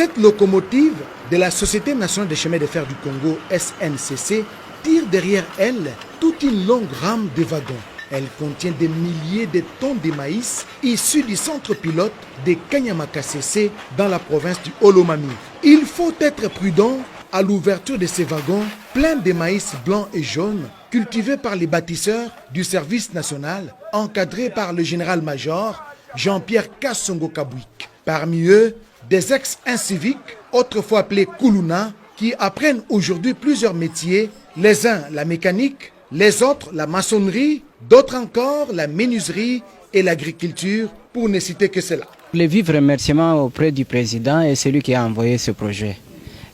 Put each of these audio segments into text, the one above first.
Cette locomotive de la Société nationale des chemins de fer du Congo, SNCC, tire derrière elle toute une longue rame de wagons. Elle contient des milliers de tonnes de maïs issus du centre pilote de Kanyamakasese dans la province du Olomami. Il faut être prudent à l'ouverture de ces wagons pleins de maïs blanc et jaune cultivés par les bâtisseurs du service national encadrés par le général-major Jean-Pierre Kasongo Kabwik. Parmi eux, des ex-inciviques, autrefois appelés Kuluna, qui apprennent aujourd'hui plusieurs métiers, les uns la mécanique, les autres la maçonnerie, d'autres encore la menuiserie et l'agriculture, pour ne citer que cela. Les vifs remerciements auprès du président et celui qui a envoyé ce projet.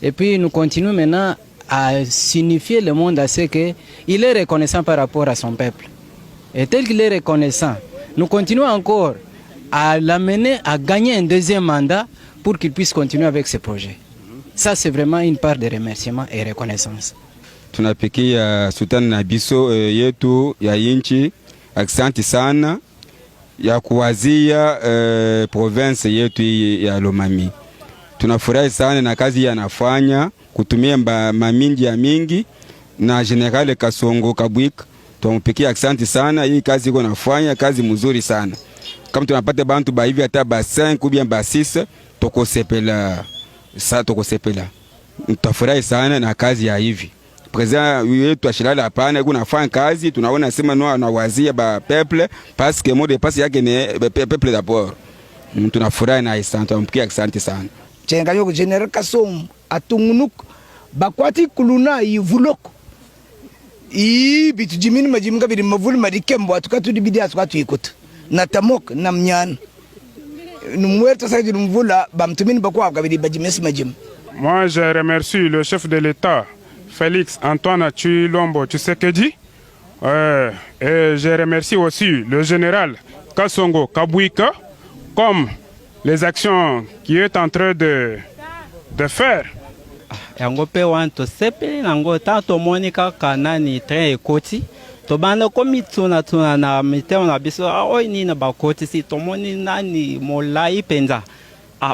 Et puis nous continuons maintenant à signifier le monde à ce qu'il est reconnaissant par rapport à son peuple. Et tel qu'il est reconnaissant, nous continuons encore à l'amener à gagner un deuxième mandat pour qu'il puisse continuer avec ce projet. Ça, c'est vraiment une part de remerciement et reconnaissance. Tunapikia sultani na biso yetu ya inchi, aksanti sana ya kuwazia province yetu ya Lomami. Tunafurahi sana na kazi yanafanya kutumia mamingi ya mingi na General Kasongo Kabwika. Tunapikia aksanti sana, hii kazi iko nafanya kazi mzuri sana. Kama tunapata bantu ba hivi hata ba 5 ou bien ba 6 tokosepela. Sa tokosepela. Tutafurahi sana na kazi ya hivi. President yetu ashilala hapana kunafanya kazi tunaona sema no na wazia ba peuple parce que mode passe yake ne peuple d'abord. Tunafurahi na asante tumpikia asante sana. Chenga yo General Kasongo atungunuk bakwati kuluna yivuloko. Bitu jimini majimga biri mavuli madikembo atukatu dibidi atukatu ikuta. Na tamok na mnyana. Numwerta sa mvula bamtumini bakwa kabiri bajimesi majim. Moi je remercie le chef de l'État Félix Antoine Tshilombo Tshisekedi. Et je remercie aussi le général Kasongo Kabwika comme les actions qu'il est en train de faire. Yango pe wanto sepe nango tanto monika kanani train ekoti to banda komituna tuna na miteo na biso ni na bakoti si to moni nani molai penza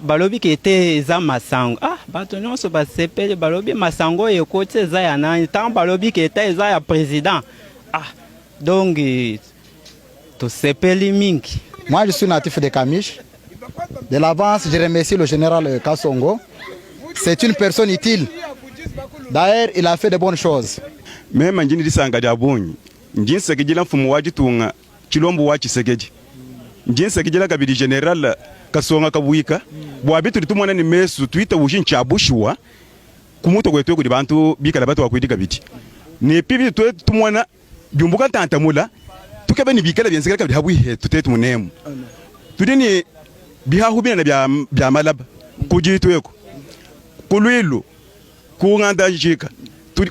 balobi kete eza masango bato nyonso basepeli balobi masango ekoti eza ya nani tant balobi kete eza ya président donc to sepeli mingi. Moi je suis natif de Kamish. De l'avance, je remercie le général Kasongo. C'est une personne utile. D'ailleurs, il a fait de bonnes choses. Même njini disanga diabonyi. Njini sekejila mfumu wajitunga Chilombo wa Tshisekedi. Njini sekejila kabidi général Kasongo Kabwika. Bwabitu litumwana ni mesu tuita wushin chabushwa. Kumuto kwetu kudi bantu bikala batu wakwidi kabidi. Ni pibi tumwana byumbuka tantamula. Tukebe ni bikala byensekala kabidi habwihe tutetu munemu. Tudini bihahubina na bya malaba kujitu yeko. Kulwilo kunganda jika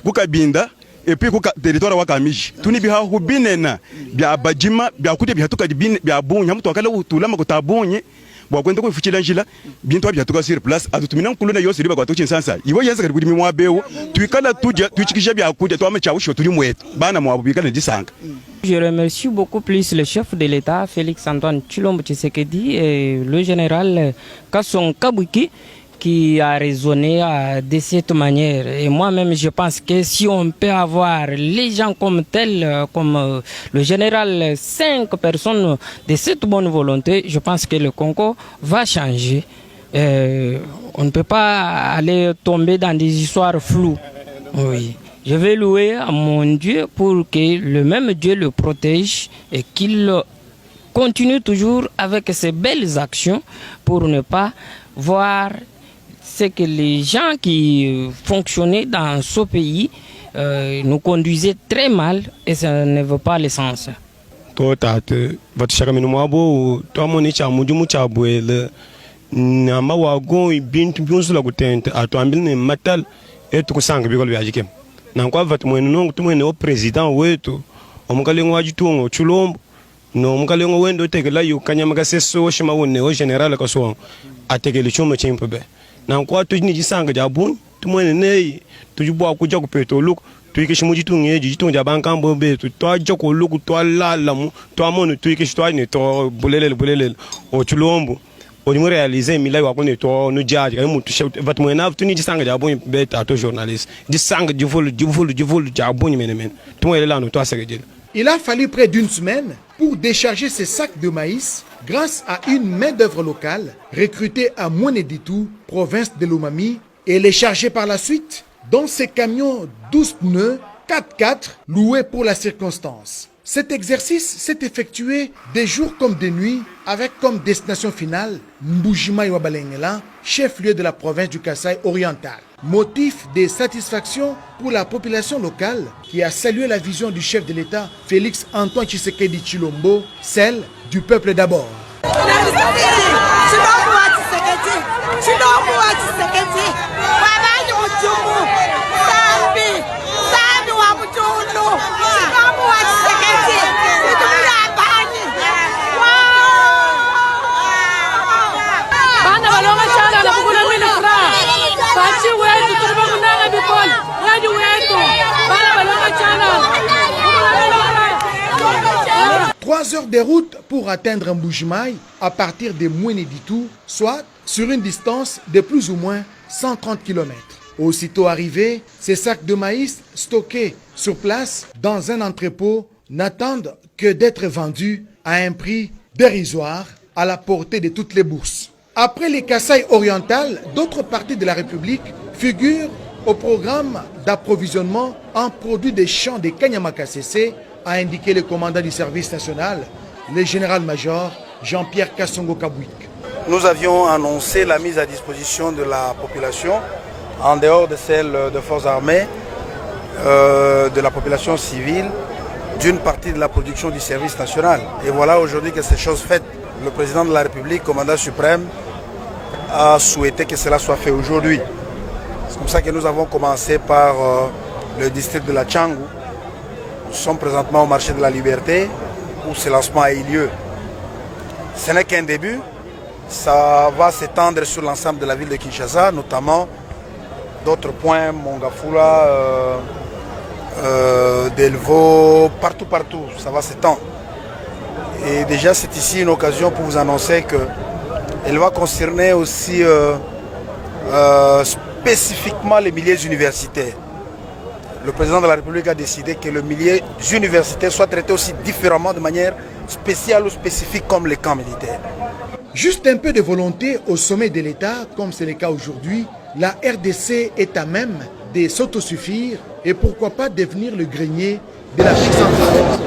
kukabinda epi kuka territoire wa Kamishi tuni bihahu binena bya bajima bya kuti byatuka bya bunya mtu akala utulama kutabunye bwakwenda kufuchila njila bintu byatuka sur place atutumina kuluna yose riba kwatuchi sansa ibo yenza kali kudimi mwabewo tuikala tuja tuchikisha bya kuti twama chawusho tuli mwetu bana mwabubikana disanga. Je remercie beaucoup plus le chef de l'État Félix Antoine Tshilombo Tshisekedi et le général Kasongo Kabwika qui a raisonné de cette manière. Et moi-même, je pense que si on peut avoir les gens comme tels, comme le général, 5 personnes de cette bonne volonté, je pense que le Congo va changer. On ne peut pas aller tomber dans des histoires floues. Oui. Je vais louer à mon Dieu pour que le même Dieu le protège et qu'il continue toujours avec ses belles actions pour ne pas voir ce que les gens qui fonctionnaient dans ce pays nous conduisaient très mal et ça ne veut pas le sens. Nankwa vatu mwenu tumwene o president wetu omukalengo wajitungo Tshilombo no omukalengo wendo tekela yu Kanyamakasese shima wone o general Kasongo atekele chuma chimpebe nankwa tujini jisanga jabuni tumwene nei tujibwa kuja ku petoluko tuikishi mujitungo eji jitunga bankambo betu twaje ko luku twalala mu twamonu tuikishi twani to bulelele o Tshilombo on nous réaliser milai wa kone to no jaji ka mutu chef vatmoena tu ni disanga jabon beta to journaliste disanga du vol jabon men to ele la no to sege. Il a fallu près d'une semaine pour décharger ces sacs de maïs grâce à une main-d'œuvre locale recrutée à Mweneditu, province de Lomami, et les charger par la suite dans ces camions 12 pneus 4x4 loués pour la circonstance. Cet exercice s'est effectué des jours comme des nuits avec comme destination finale Mbujimai-Wabalengela, chef-lieu de la province du Kasaï oriental. Motif de satisfaction pour la population locale qui a salué la vision du chef de l'État Félix Antoine Tshisekedi Tshilombo, celle du peuple d'abord. Trois heures de route pour atteindre Mbujimai à partir de Mweneditu, soit sur une distance de plus ou moins 130 km. Aussitôt arrivés, ces sacs de maïs stockés sur place dans un entrepôt n'attendent que d'être vendus à un prix dérisoire à la portée de toutes les bourses. Après les Kasaï orientales, d'autres parties de la République figurent au programme d'approvisionnement en produits des champs de Kanyama-Kasese, a indiqué le commandant du service national, le général-major Jean-Pierre Kassongo Kabouik. Nous avions annoncé la mise à disposition de la population, en dehors de celle de forces armées, de la population civile, d'une partie de la production du service national. Et voilà aujourd'hui que c'est chose faite. Le président de la République, commandant suprême, a souhaité que cela soit fait aujourd'hui. C'est comme ça que nous avons commencé par le district de la Tchangou. Nous sommes présentement au marché de la Liberté où ce lancement a eu lieu. Ce n'est qu'un début, ça va s'étendre sur l'ensemble de la ville de Kinshasa, notamment d'autres points, Mongafula, Delvaux, partout, ça va s'étendre. Et déjà c'est ici une occasion pour vous annoncer qu'elle va concerner aussi spécifiquement les milieux universitaires. Le président de la République a décidé que le milieu universitaire soit traité aussi différemment, de manière spéciale ou spécifique comme les camps militaires. Juste un peu de volonté au sommet de l'État, comme c'est le cas aujourd'hui, la RDC est à même de s'autosuffire et pourquoi pas devenir le grenier de l'Afrique centrale.